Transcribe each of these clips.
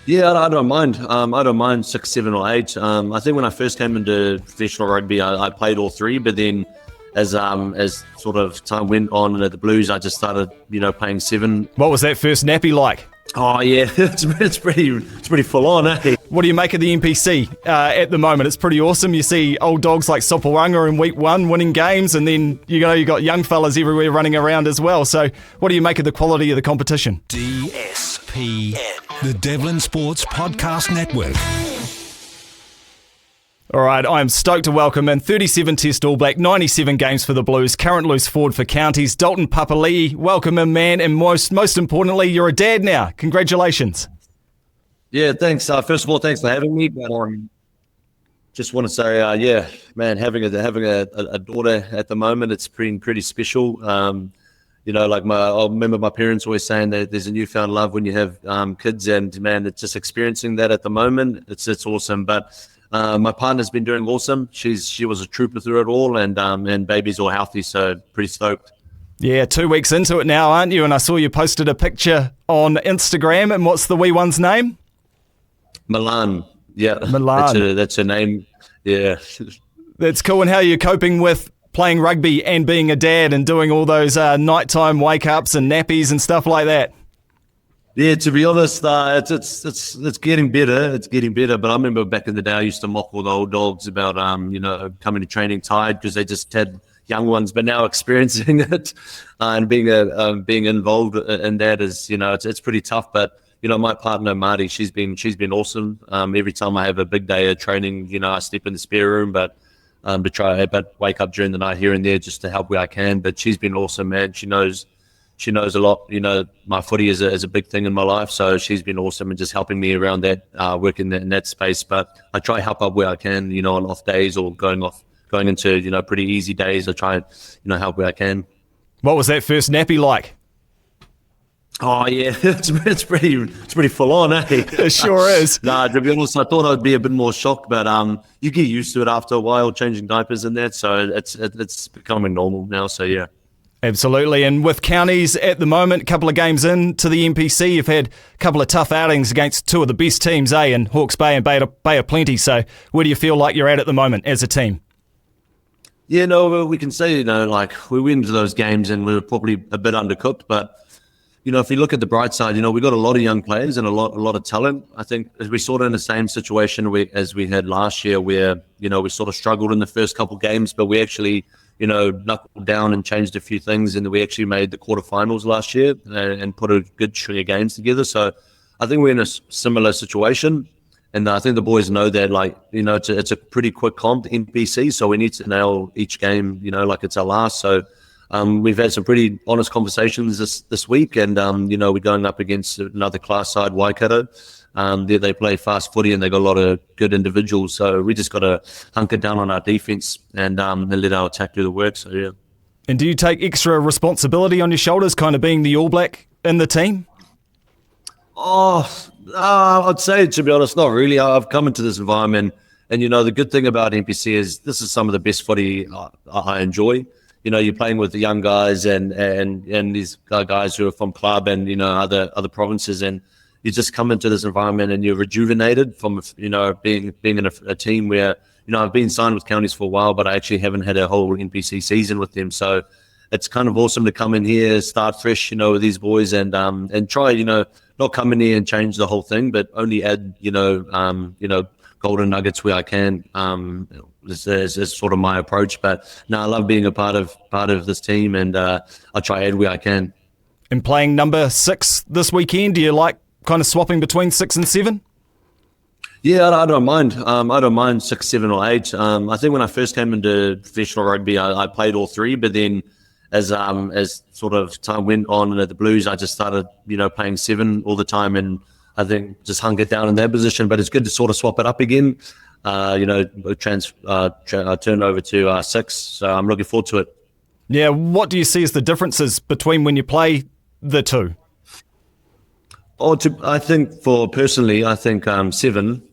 Yeah, I don't mind. I don't mind 6, 7, or 8. I think when I first came into professional rugby, I played all three. But then, as sort of time went on and at the Blues, I just started, playing 7. What was that first nappy like? Oh yeah, it's pretty full on, eh? What do you make of the NPC at the moment? It's pretty awesome. You see old dogs like Sopawanga in week 1 winning games, and then you got young fellas everywhere running around as well. So what do you make of the quality of the competition? DSPN, the Devlin Sports Podcast Network. All right, I am stoked to welcome in 37 Test All Black, 97 games for the Blues, current loose forward for Counties, Dalton Papali'i. Welcome in, man, and most importantly, you're a dad now. Congratulations. Yeah, thanks. First of all, thanks for having me. But just want to say, man, having a daughter at the moment, it's pretty special. I remember my parents always saying that there's a newfound love when you have kids, and man, it's just experiencing that at the moment. It's awesome, but. My partner's been doing awesome. She was a trooper through it all, and baby's all healthy, so pretty stoked. Yeah, 2 weeks into it now, aren't you? And I saw you posted a picture on Instagram, and what's the wee one's name? Milan. Yeah, Milan. That's her name. Yeah. That's cool. And how are you coping with playing rugby and being a dad and doing all those nighttime wake-ups and nappies and stuff like that? Yeah, to be honest, it's getting better. It's getting better. But I remember back in the day, I used to mock all the old dogs about coming to training tired because they just had young ones. But now experiencing it and being involved in that is it's pretty tough. But my partner Marty, she's been awesome. Every time I have a big day of training, I sleep in the spare room, but wake up during the night here and there just to help where I can. But she's been awesome, man. She knows a lot. My footy is a big thing in my life, so she's been awesome and just helping me around that, working in that space. But I try to help up where I can, on off days or going into, pretty easy days. I try and, help where I can. What was that first nappy like? Oh yeah, it's pretty full on, eh? It sure is. Nah, to be honest, I thought I'd be a bit more shocked, but you get used to it after a while, changing diapers and that. So it's becoming normal now. So yeah. Absolutely, and with Counties at the moment, a couple of games into the NPC, you've had a couple of tough outings against two of the best teams, in Hawke's Bay and Bay of Plenty. So where do you feel like you're at the moment as a team? Yeah, no, we can say, we went into those games and we were probably a bit undercooked, but, if you look at the bright side, we got a lot of young players and a lot of talent. I think we sort of in the same situation as we had last year where, we sort of struggled in the first couple of games, but we actually knuckled down and changed a few things, and we actually made the quarterfinals last year and put a good string of games together. So I think we're in a similar situation, and I think the boys know that, it's a pretty quick comp, NPC, so we need to nail each game, like it's our last. So we've had some pretty honest conversations this week, and we're going up against another class side, Waikato. They play fast footy and they got a lot of good individuals. So we just got to hunker down on our defense and let our attack do the work. So, yeah. And do you take extra responsibility on your shoulders, kind of being the All Black in the team? I'd say, to be honest, not really. I've come into this environment and, the good thing about NPC is this is some of the best footy I enjoy. You're playing with the young guys and these guys who are from club and, other provinces, and you just come into this environment and you're rejuvenated from, being in a team where, I've been signed with Counties for a while, but I actually haven't had a whole NPC season with them. So it's kind of awesome to come in here, start fresh, with these boys and try, not come in here and change the whole thing, but only add, golden nuggets where I can. This is sort of my approach, but no, I love being a part of this team, and I try to add where I can. And playing number 6 this weekend, do you like kind of swapping between 6 and 7? Yeah, I don't mind. I don't mind 6, 7, or 8. I think when I first came into professional rugby, I played all three, but then as sort of time went on and at the Blues, I just started, playing 7 all the time, and I think just hunkered down in that position. But it's good to sort of swap it up again. Turn over to 6. So I'm looking forward to it. Yeah, what do you see as the differences between when you play the two? I think 7,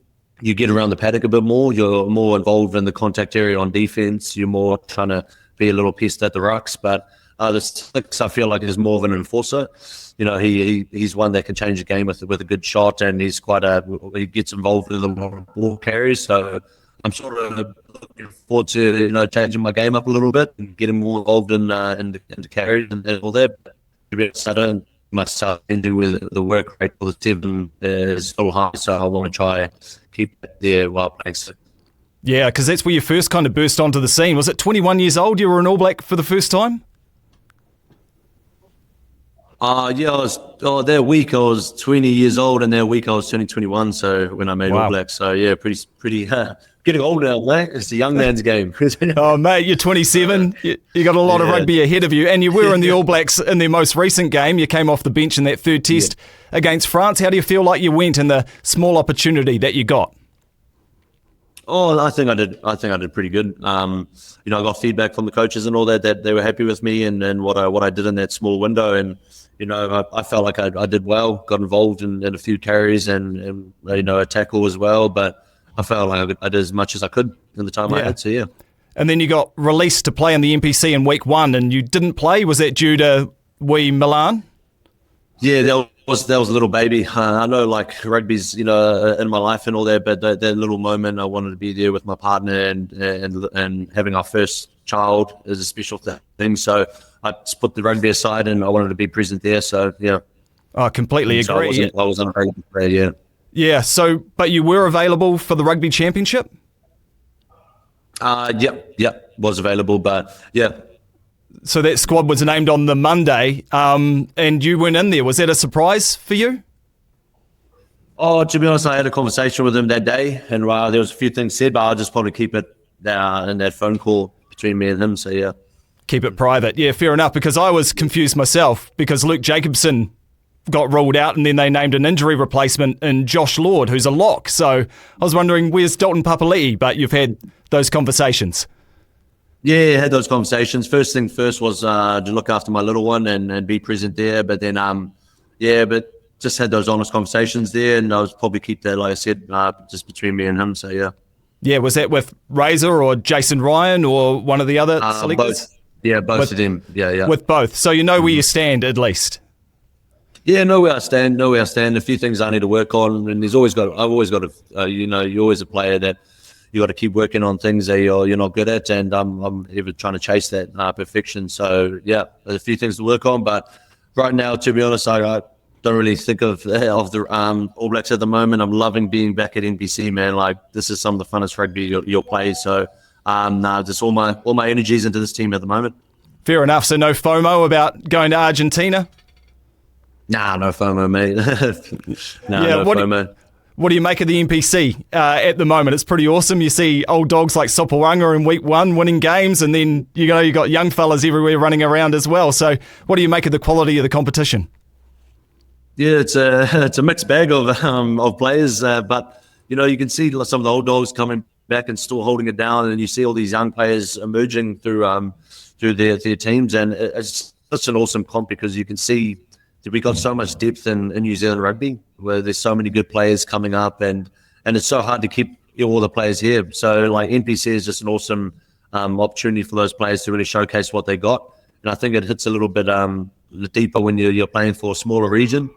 you get around the paddock a bit more. You're more involved in the contact area on defense. You're more trying to be a little pest at the rucks. But The six, I feel like, is more of an enforcer. He's one that can change the game with a good shot, and he gets involved with a lot of ball carries. So I'm sort of looking forward to changing my game up a little bit and getting more involved in the carries and all that. I don't myself into with the work rate for the 7 is still high, so I want to try keep it there while playing 6. Yeah, because that's where you first kind of burst onto the scene. Was it 21 years old you were an All Black for the first time? Yeah, that week I was 20 years old, and that week I was turning 21. So when I made All Black, so yeah, pretty getting old now, mate. It's the young man's game. Oh, mate, you're 27. You got a lot of rugby ahead of you, and you were in the All Blacks in their most recent game. You came off the bench in that third test against France. How do you feel like you went in the small opportunity that you got? Oh, I think I did pretty good. I got feedback from the coaches and all that they were happy with me and what I did in that small window, and I felt like I did well. Got involved in a few carries and a tackle as well, but I felt like I did as much as I could in the time I had. So yeah. And then you got released to play in the NPC in week 1, and you didn't play. Was that due to wee Milan? Yeah, that was a little baby. I know, like, rugby's in my life and all that, but that little moment, I wanted to be there with my partner and having our first child is a special thing. So I just put the rugby aside and I wanted to be present there. So yeah. I completely agree. I wasn't available to play, yeah. Yeah. So, but you were available for the Rugby Championship? Yep, was available, but yeah. So that squad was named on the Monday, and you went in there. Was that a surprise for you? Oh, to be honest, I had a conversation with him that day, and there was a few things said, but I'll just probably keep it in that phone call between me and him. So yeah, keep it private. Yeah, fair enough. Because I was confused myself because Luke Jacobson got ruled out, and then they named an injury replacement in Josh Lord, who's a lock. So I was wondering, where's Dalton Papali'i? But you've had those conversations. Yeah, I had those conversations. First thing first was to look after my little one and be present there. But then, but just had those honest conversations there, and I was probably keep that, like I said, just between me and him. So yeah. Yeah, was that with Razor or Jason Ryan or one of the other selectors? Both. Yeah, both of them. Yeah. With both. So you know where you stand at least. Yeah, know where I stand. A few things I need to work on, and I've always got to, you're always a player that you got to keep working on things that you're not good at, and I'm ever trying to chase that perfection. So yeah, there's a few things to work on, but right now, to be honest, I don't really think of the All Blacks at the moment. I'm loving being back at NPC, man. Like, this is some of the funnest rugby you'll play. So just all my energies into this team at the moment. Fair enough. So no FOMO about going to Argentina? Nah, no FOMO, mate. No FOMO. What do you make of the NPC at the moment? It's pretty awesome. You see old dogs like Sopawanga in week 1 winning games, and then you got young fellas everywhere running around as well. So what do you make of the quality of the competition? Yeah, it's a mixed bag of players, but you can see some of the old dogs coming back and still holding it down, and you see all these young players emerging through their teams, and it's such an awesome comp because you can see that we got so much depth in New Zealand rugby, where there's so many good players coming up, and it's so hard to keep all the players here. So like NPC is just an awesome opportunity for those players to really showcase what they got, and I think it hits a little bit deeper when you're playing for a smaller region.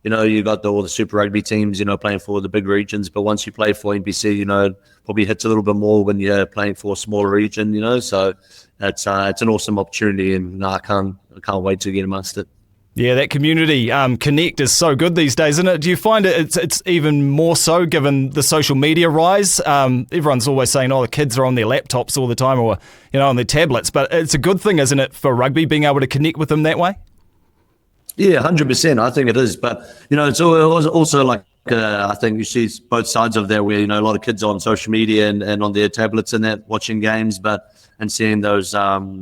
You got all the Super Rugby teams, playing for the big regions, but once you play for NPC, probably hits a little bit more when you're playing for a smaller region. So it's an awesome opportunity, and I can't wait to get amongst it. Yeah, that community connect is so good these days, isn't it? Do you find it's even more so given the social media rise? Everyone's always saying, the kids are on their laptops all the time or, on their tablets. But it's a good thing, isn't it, for rugby, being able to connect with them that way? Yeah, 100%. I think it is. But, it's also like, I think you see both sides of that where, a lot of kids are on social media and on their tablets and that watching games and seeing those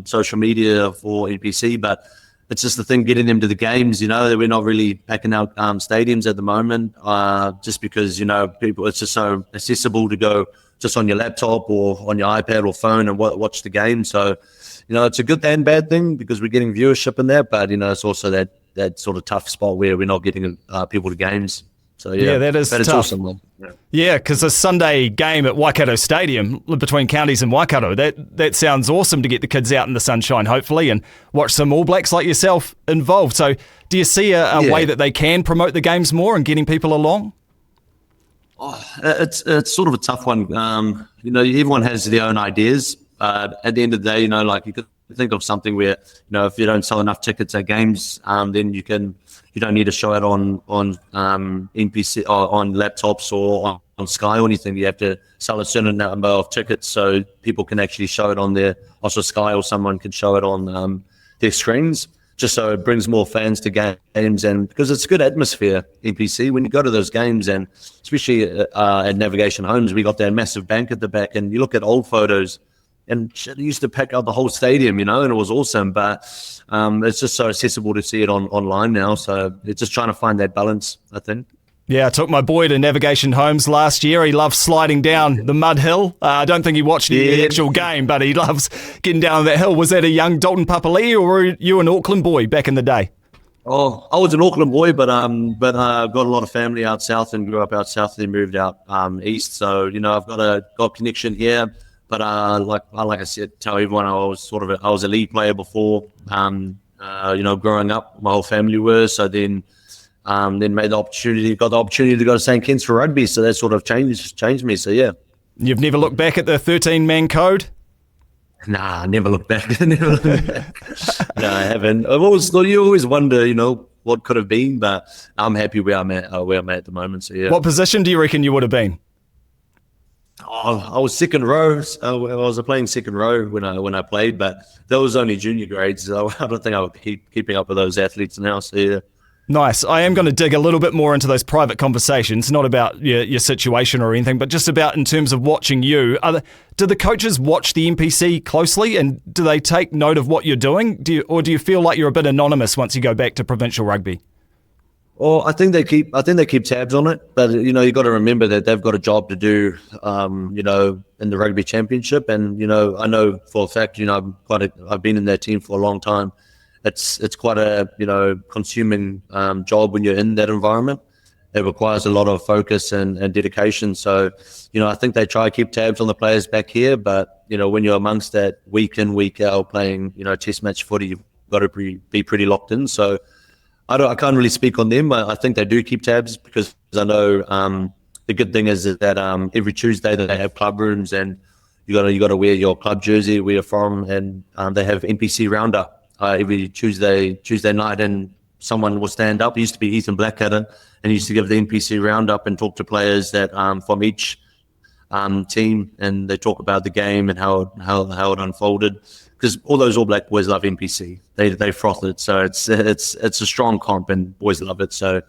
social media for NPC. But it's just the thing getting them to the games, that we're not really packing out stadiums at the moment just because, people, it's just so accessible to go just on your laptop or on your iPad or phone and watch the game. So, it's a good and bad thing because we're getting viewership in that, but, it's also that sort of tough spot where we're not getting people to games So yeah, that is but it's tough. awesome, man. Yeah. Yeah, because a Sunday game at Waikato Stadium between Counties and Waikato, that sounds awesome to get the kids out in the sunshine, hopefully, and watch some All Blacks like yourself involved. So do you see a way that they can promote the games more and getting people along? Oh, it's sort of a tough one. Everyone has their own ideas. At the end of the day, like you could think of something where, if you don't sell enough tickets at games, then you don't need to show it on NPC or on laptops or on Sky or anything. You have to sell a certain number of tickets so people can actually show it on their also Sky, or someone can show it on their screens, just so it brings more fans to games. And because it's a good atmosphere, NPC, when you go to those games, and especially at Navigation Homes, we got that massive bank at the back, and you look at old photos, and shit, it used to pack out the whole stadium, and it was awesome. But it's just so accessible to see it online now. So it's just trying to find that balance, I think. Yeah, I took my boy to Navigation Homes last year. He loves sliding down the mud hill. I don't think he watched the actual game, but he loves getting down that hill. Was that a young Dalton Papali'i, or were you an Auckland boy back in the day? Oh, I was an Auckland boy, but got a lot of family out south and grew up out south. Then moved out east, so I've got a connection here. But like I said, tell everyone I was a league player before. Growing up, my whole family were. So then got the opportunity to go to St. Kitts for rugby. So that sort of changed me. So yeah. You've never looked back at the 13-man code? Nah, I never looked back. No, I haven't. You always wonder, what could have been, but I'm happy where I'm at the moment. So yeah. What position do you reckon you would have been? Oh, I was second row. I was playing second row when I played, but that was only junior grades. So I don't think I would be keeping up with those athletes now. So yeah. Nice. I am going to dig a little bit more into those private conversations, not about your situation or anything, but just about in terms of watching you. Do the coaches watch the NPC closely, and do they take note of what you're doing? Do you feel like you're a bit anonymous once you go back to provincial rugby? Well, I think they keep tabs on it, but you got to remember that they've got a job to do, in the Rugby Championship, and I know for a fact, I've been in that team for a long time. It's quite a consuming job when you're in that environment. It requires a lot of focus and dedication. So I think they try to keep tabs on the players back here, but when you're amongst that week in, week out playing test match footy, you've got to be pretty locked in. So I can't really speak on them. I think they do keep tabs, because I know the good thing is that every Tuesday that they have club rooms, and you got to wear your club jersey where you're from, and they have NPC roundup every Tuesday night, and someone will stand up. It used to be Ethan Blackadder, and he used to give the NPC roundup and talk to players that from each team, and they talk about the game and how it unfolded. Because all those All Black boys love NPC. They froth it. So it's a strong comp, and boys love it. So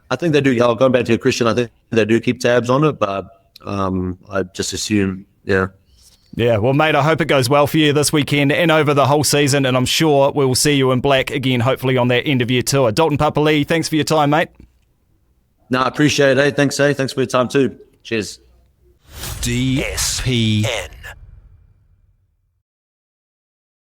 I think they do. Going back to your Christian, I think they do keep tabs on it, but I just assume, yeah. Yeah, well, mate, I hope it goes well for you this weekend and over the whole season, and I'm sure we will see you in black again, hopefully on that end-of-year tour. Dalton Papali'i, thanks for your time, mate. No, I appreciate it. Thanks for your time too. Cheers. DSPN.